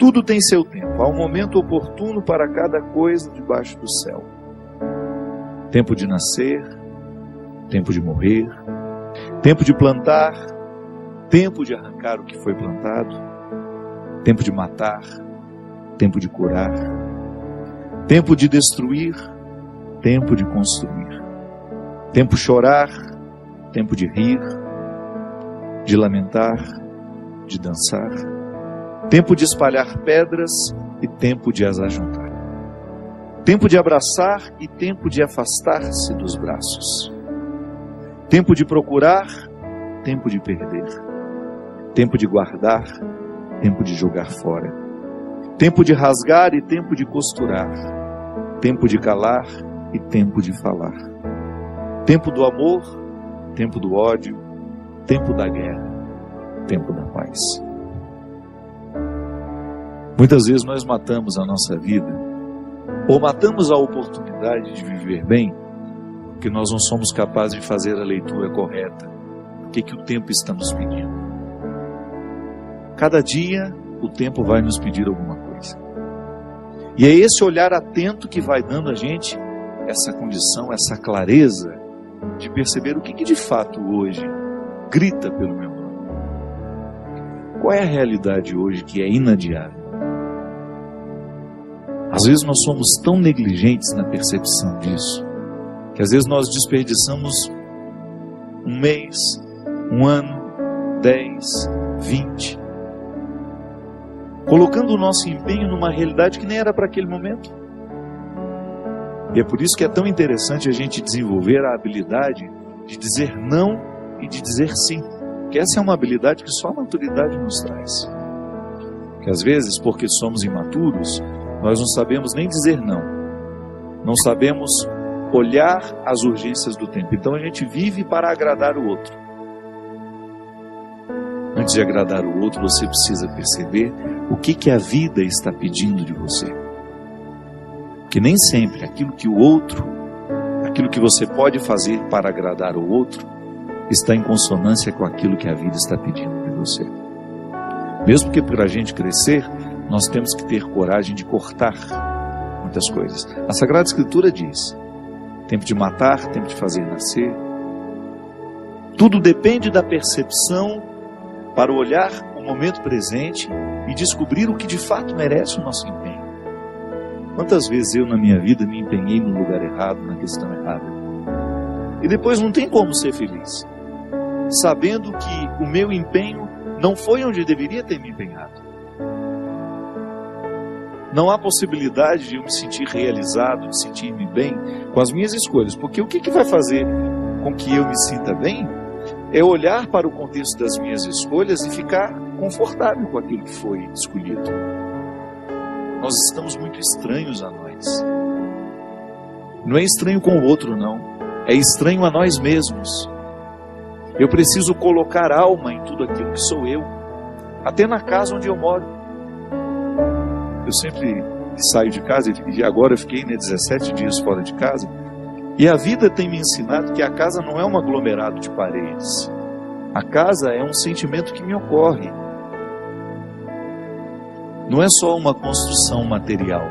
Tudo tem seu tempo, há um momento oportuno para cada coisa debaixo do céu. Tempo de nascer, tempo de morrer, tempo de plantar, tempo de arrancar o que foi plantado, tempo de matar, tempo de curar, tempo de destruir, tempo de construir, tempo de chorar, tempo de rir, de lamentar, de dançar, tempo de espalhar pedras e tempo de as ajuntar, tempo de abraçar e tempo de afastar-se dos braços, tempo de procurar, tempo de perder, tempo de guardar, tempo de jogar fora, tempo de rasgar e tempo de costurar, tempo de calar e tempo de falar, tempo do amor, tempo do ódio, tempo da guerra, tempo da paz. Muitas vezes nós matamos a nossa vida, ou matamos a oportunidade de viver bem, porque nós não somos capazes de fazer a leitura correta. O que o tempo está nos pedindo? Cada dia o tempo vai nos pedir alguma coisa. E é esse olhar atento que vai dando a gente essa condição, essa clareza de perceber o que de fato hoje grita pelo meu nome. Qual é a realidade hoje que é inadiável? Às vezes nós somos tão negligentes na percepção disso, que às vezes nós desperdiçamos um mês, um ano, 10, 20, colocando o nosso empenho numa realidade que nem era para aquele momento. E é por isso que é tão interessante a gente desenvolver a habilidade de dizer não e de dizer sim. Que essa é uma habilidade que só a maturidade nos traz. Que às vezes, porque somos imaturos, nós não sabemos nem dizer não. Não sabemos olhar as urgências do tempo. Então a gente vive para agradar o outro. Antes de agradar o outro, você precisa perceber o que a vida está pedindo de você. Que nem sempre aquilo que o outro, aquilo que você pode fazer para agradar o outro, está em consonância com aquilo que a vida está pedindo de você. Mesmo que para a gente crescer, nós temos que ter coragem de cortar muitas coisas. A Sagrada Escritura diz: tempo de matar, tempo de fazer nascer. Tudo depende da percepção para olhar o momento presente e descobrir o que de fato merece o nosso empenho. Quantas vezes eu na minha vida me empenhei no lugar errado, na questão errada, e depois não tem como ser feliz, sabendo que o meu empenho não foi onde deveria ter me empenhado. Não há possibilidade de eu me sentir realizado, de sentir-me bem com as minhas escolhas, porque o que vai fazer com que eu me sinta bem é olhar para o contexto das minhas escolhas e ficar confortável com aquilo que foi escolhido. Nós estamos muito estranhos a nós. Não é estranho com o outro, não. É estranho a nós mesmos. Eu preciso colocar alma em tudo aquilo que sou eu, até na casa onde eu moro. Eu sempre saio de casa, e agora eu fiquei 17 dias fora de casa, e a vida tem me ensinado que a casa não é um aglomerado de paredes. A casa é um sentimento que me ocorre. Não é só uma construção material.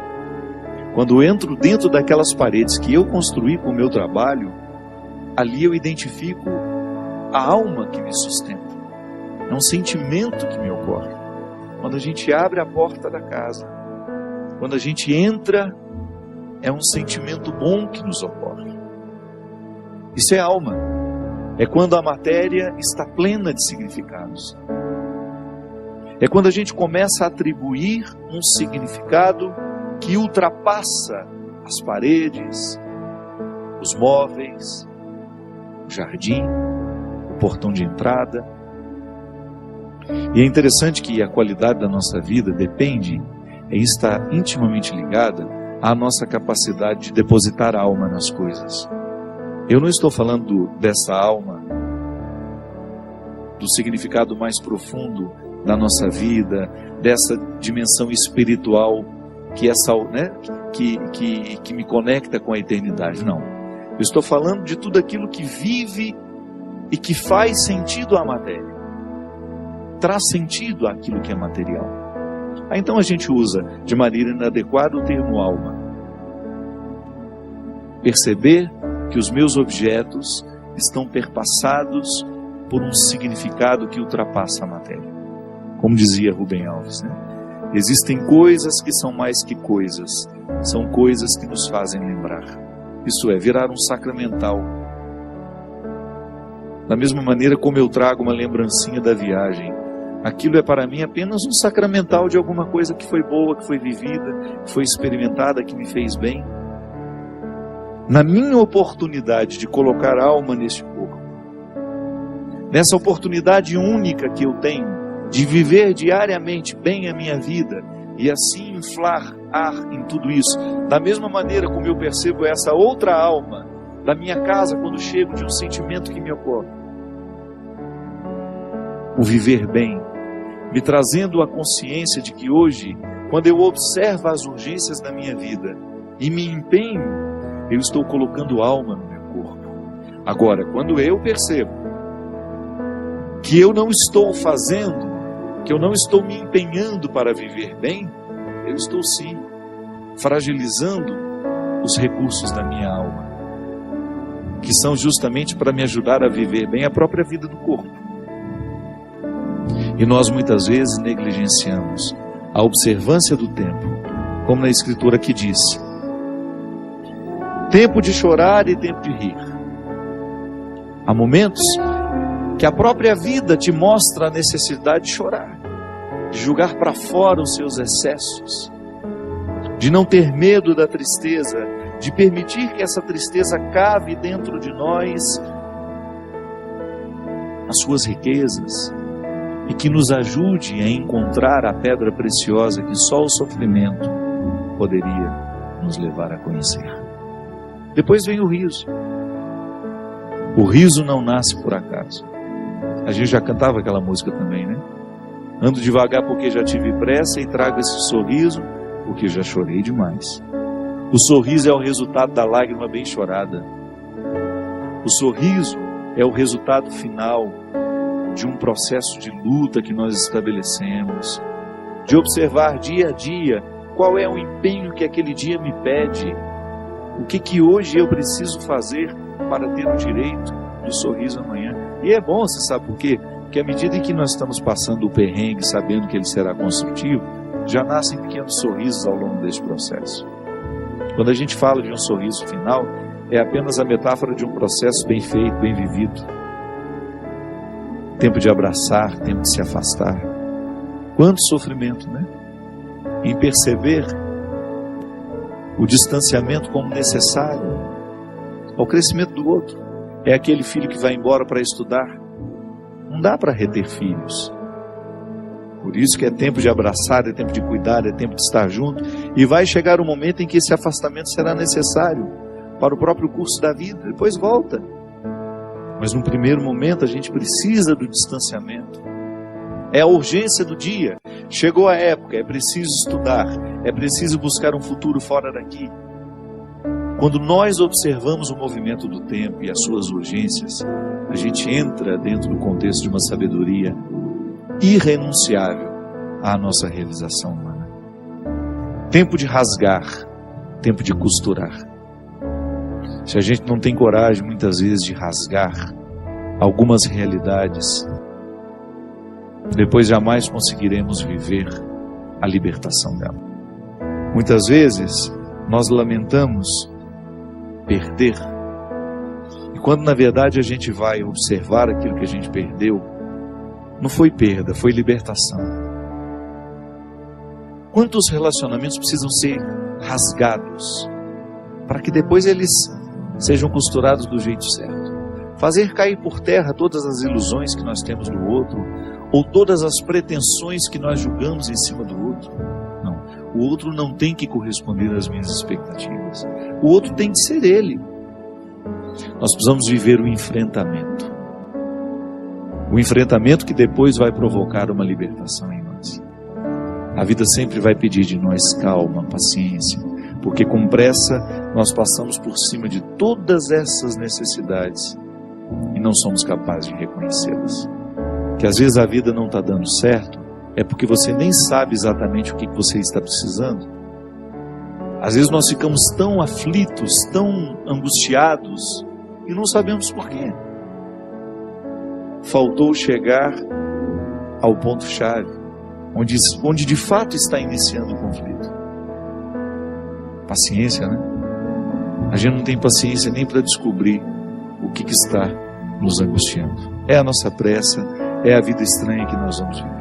Quando eu entro dentro daquelas paredes que eu construí com o meu trabalho, ali eu identifico a alma que me sustenta. É um sentimento que me ocorre. Quando a gente abre a porta da casa, quando a gente entra, é um sentimento bom que nos ocorre. Isso é alma. É quando a matéria está plena de significados. É quando a gente começa a atribuir um significado que ultrapassa as paredes, os móveis, o jardim, o portão de entrada. E é interessante que a qualidade da nossa vida depende, e está intimamente ligada à nossa capacidade de depositar a alma nas coisas. Eu não estou falando dessa alma, do significado mais profundo da nossa vida, dessa dimensão espiritual que me conecta com a eternidade. Não. Eu estou falando de tudo aquilo que vive e que faz sentido à matéria. Traz sentido àquilo que é material. Então a gente usa de maneira inadequada o termo alma. Perceber que os meus objetos estão perpassados por um significado que ultrapassa a matéria. Como dizia Rubem Alves, né? Existem coisas que são mais que coisas, são coisas que nos fazem lembrar. Isso é, virar um sacramental. Da mesma maneira como eu trago uma lembrancinha da viagem, aquilo é para mim apenas um sacramental de alguma coisa que foi boa, que foi vivida, que foi experimentada, que me fez bem. Na minha oportunidade de colocar alma neste corpo, nessa oportunidade única que eu tenho de viver diariamente bem a minha vida e assim inflar ar em tudo isso, da mesma maneira como eu percebo essa outra alma da minha casa quando chego de um sentimento que me ocorre. O viver bem, me trazendo a consciência de que hoje, quando eu observo as urgências da minha vida e me empenho, eu estou colocando alma no meu corpo. Agora, quando eu percebo que eu não estou fazendo, que eu não estou me empenhando para viver bem, eu estou sim fragilizando os recursos da minha alma, que são justamente para me ajudar a viver bem a própria vida do corpo. E nós muitas vezes negligenciamos a observância do tempo, como na Escritura que diz: tempo de chorar e tempo de rir. Há momentos que a própria vida te mostra a necessidade de chorar, de jogar para fora os seus excessos, de não ter medo da tristeza, de permitir que essa tristeza cave dentro de nós as suas riquezas e que nos ajude a encontrar a pedra preciosa que só o sofrimento poderia nos levar a conhecer. Depois vem o riso. O riso não nasce por acaso. A gente já cantava aquela música também, né? Ando devagar porque já tive pressa e trago esse sorriso porque já chorei demais. O sorriso é o resultado da lágrima bem chorada. O sorriso é o resultado final de um processo de luta que nós estabelecemos, de observar dia a dia qual é o empenho que aquele dia me pede, o que hoje eu preciso fazer para ter o direito do sorriso amanhã. E é bom, você sabe por quê? Porque à medida em que nós estamos passando o perrengue, sabendo que ele será construtivo, já nascem pequenos sorrisos ao longo deste processo. Quando a gente fala de um sorriso final, é apenas a metáfora de um processo bem feito, bem vivido. Tempo de abraçar, tempo de se afastar. Quanto sofrimento, né? Em perceber o distanciamento como necessário ao crescimento do outro. É aquele filho que vai embora para estudar. Não dá para reter filhos. Por isso que é tempo de abraçar, é tempo de cuidar, é tempo de estar junto. E vai chegar um momento em que esse afastamento será necessário para o próprio curso da vida. Depois volta. Mas no primeiro momento a gente precisa do distanciamento. É a urgência do dia. Chegou a época, é preciso estudar. É preciso buscar um futuro fora daqui. Quando nós observamos o movimento do tempo e as suas urgências, a gente entra dentro do contexto de uma sabedoria irrenunciável à nossa realização humana. Tempo de rasgar, tempo de costurar. Se a gente não tem coragem, muitas vezes, de rasgar algumas realidades, depois jamais conseguiremos viver a libertação dela. Muitas vezes, nós lamentamos perder, e quando na verdade a gente vai observar aquilo que a gente perdeu, não foi perda, foi libertação. Quantos relacionamentos precisam ser rasgados para que depois eles sejam costurados do jeito certo? Fazer cair por terra todas as ilusões que nós temos do outro, ou todas as pretensões que nós julgamos em cima do outro. Não, o outro não tem que corresponder às minhas expectativas. O outro tem que ser ele. Nós precisamos viver o enfrentamento. O enfrentamento que depois vai provocar uma libertação em nós. A vida sempre vai pedir de nós calma, paciência, porque com pressa nós passamos por cima de todas essas necessidades e não somos capazes de reconhecê-las. Que às vezes a vida não está dando certo, é porque você nem sabe exatamente o que você está precisando. Às vezes nós ficamos tão aflitos, tão angustiados, e não sabemos por quê. Faltou chegar ao ponto-chave, onde de fato está iniciando o conflito. Paciência, né? A gente não tem paciência nem para descobrir o que está nos angustiando. É a nossa pressa, é a vida estranha que nós vamos viver.